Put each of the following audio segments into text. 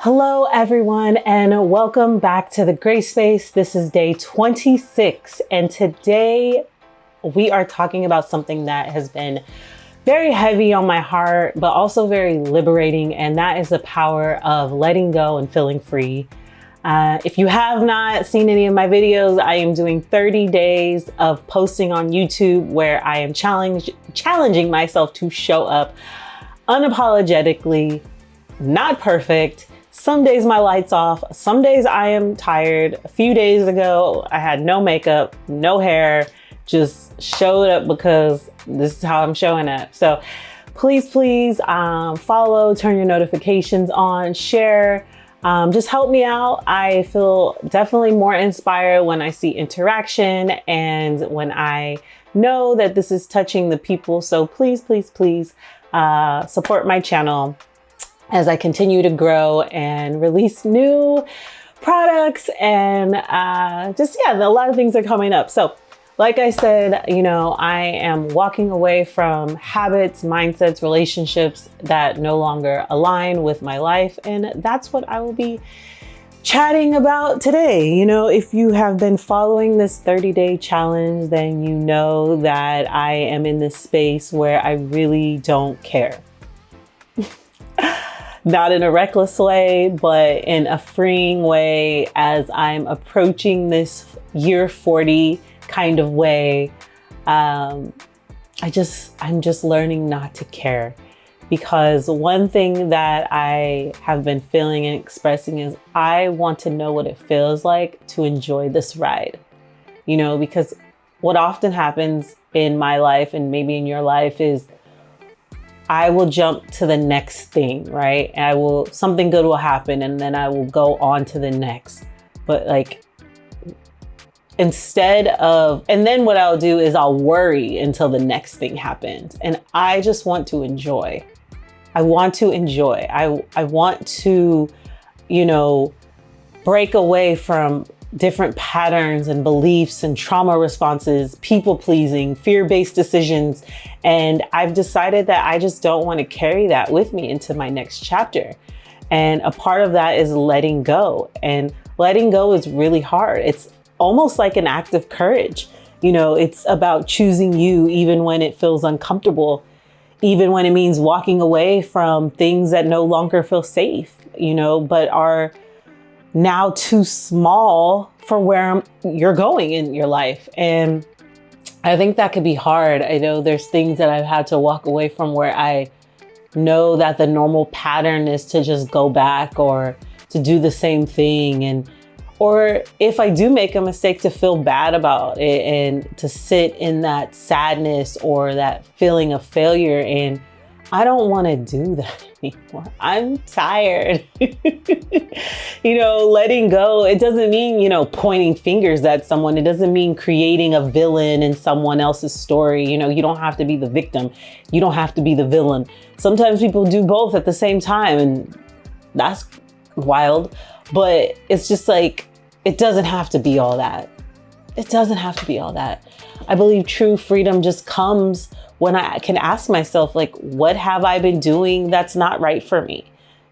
Hello, everyone, and welcome back to the Gray Space. This is day 26, and today we are talking about something that has been very heavy on my heart, but also very liberating, and that is the power of letting go and feeling free. If you have not seen any of my videos, I am doing 30 days of posting on YouTube where I am challenging myself to show up unapologetically, not perfect. Some days my light's off, some days I am tired. A few days ago, I had no makeup, no hair, just showed up because this is how I'm showing up. So please follow, turn your notifications on, share, just help me out. I feel definitely more inspired when I see interaction and when I know that this is touching the people. So please support my channel as I continue to grow and release new products and a lot of things are coming up. So like I said, I am walking away from habits, mindsets, relationships that no longer align with my life. And that's what I will be chatting about today. If you have been following this 30-day challenge, then you know that I am in this space where I really don't care. Not in a reckless way, but in a freeing way as I'm approaching this year 40 kind of way. I'm just learning not to care, because one thing that I have been feeling and expressing is I want to know what it feels like to enjoy this ride, because what often happens in my life and maybe in your life is I will jump to the next thing, right? And something good will happen and then I will go on to the next. But and then what I'll do is I'll worry until the next thing happens. And I just want to enjoy. I want to enjoy. I want to, break away from different patterns and beliefs and trauma responses, people pleasing, fear-based decisions. And I've decided that I just don't want to carry that with me into my next chapter. And a part of that is letting go. And letting go is really hard. It's almost like an act of courage. It's about choosing you even when it feels uncomfortable, even when it means walking away from things that no longer feel safe, but are now too small for where you're going in your life. And I think that could be hard. I know there's things that I've had to walk away from where I know that the normal pattern is to just go back or to do the same thing. Or if I do make a mistake, to feel bad about it and to sit in that sadness or that feeling of failure. And I don't want to do that anymore. I'm tired. Letting go, it doesn't mean, pointing fingers at someone. It doesn't mean creating a villain in someone else's story. You don't have to be the victim. You don't have to be the villain. Sometimes people do both at the same time, and that's wild. But it's just it doesn't have to be all that. It doesn't have to be all that. I believe true freedom just comes when I can ask myself, what have I been doing that's not right for me?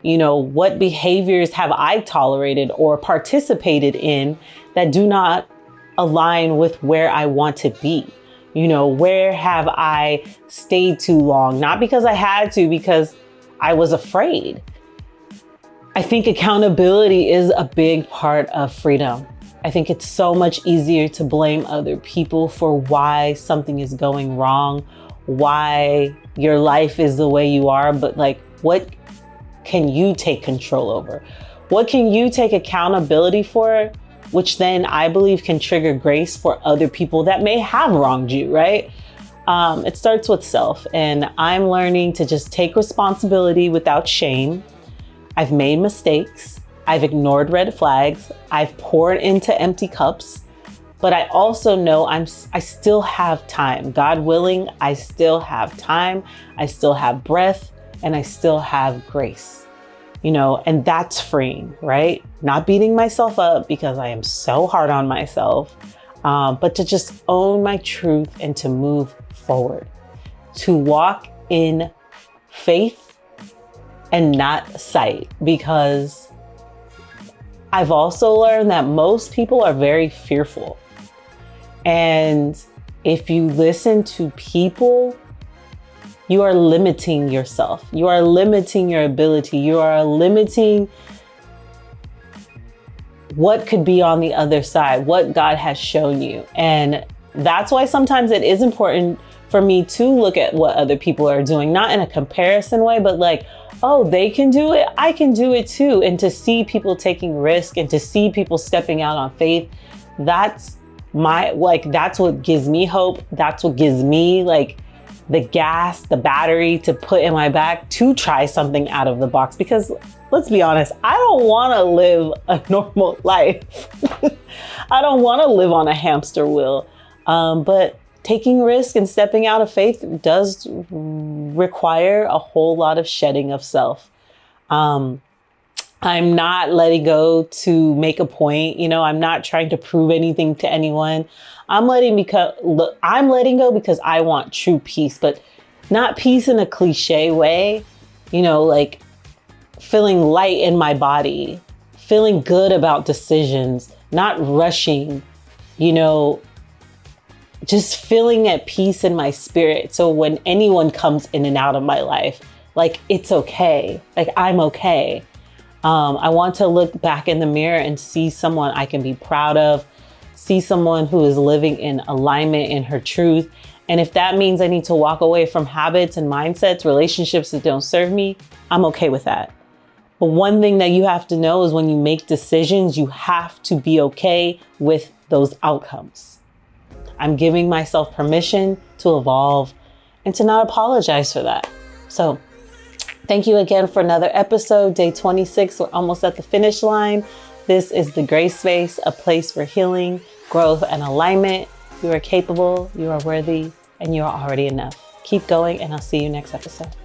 What behaviors have I tolerated or participated in that do not align with where I want to be? Where have I stayed too long? Not because I had to, because I was afraid. I think accountability is a big part of freedom. I think it's so much easier to blame other people for why something is going wrong, why your life is the way you are, but what can you take control over? What can you take accountability for, which then I believe can trigger grace for other people that may have wronged you, right? It starts with self, and I'm learning to just take responsibility without shame. I've made mistakes. I've ignored red flags. I've poured into empty cups. But I also know I still have time. God willing, I still have time. I still have breath, and I still have grace, and that's freeing, right? Not beating myself up because I am so hard on myself, but to just own my truth and to move forward, to walk in faith and not sight, because I've also learned that most people are very fearful. And if you listen to people, you are limiting yourself. You are limiting your ability. You are limiting what could be on the other side, what God has shown you. And that's why sometimes it is important for me to look at what other people are doing, not in a comparison way, but like, oh, they can do it, I can do it too. And to see people taking risk and to see people stepping out on faith, that's what gives me hope. That's what gives me like the gas, the battery to put in my back to try something out of the box. Because let's be honest, I don't want to live a normal life. I don't want to live on a hamster wheel. But taking risk and stepping out of faith does require a whole lot of shedding of self. I'm not letting go to make a point. I'm not trying to prove anything to anyone. I'm letting go because I want true peace, but not peace in a cliche way, like feeling light in my body, feeling good about decisions, not rushing, just feeling at peace in my spirit. So when anyone comes in and out of my life, like it's okay, like I'm okay. I want to look back in the mirror and see someone I can be proud of, see someone who is living in alignment in her truth. And if that means I need to walk away from habits and mindsets, relationships that don't serve me, I'm okay with that. But one thing that you have to know is when you make decisions, you have to be okay with those outcomes. I'm giving myself permission to evolve and to not apologize for that. So thank you again for another episode, day 26. We're almost at the finish line. This is the Grace Space, a place for healing, growth, and alignment. You are capable, you are worthy, and you are already enough. Keep going, and I'll see you next episode.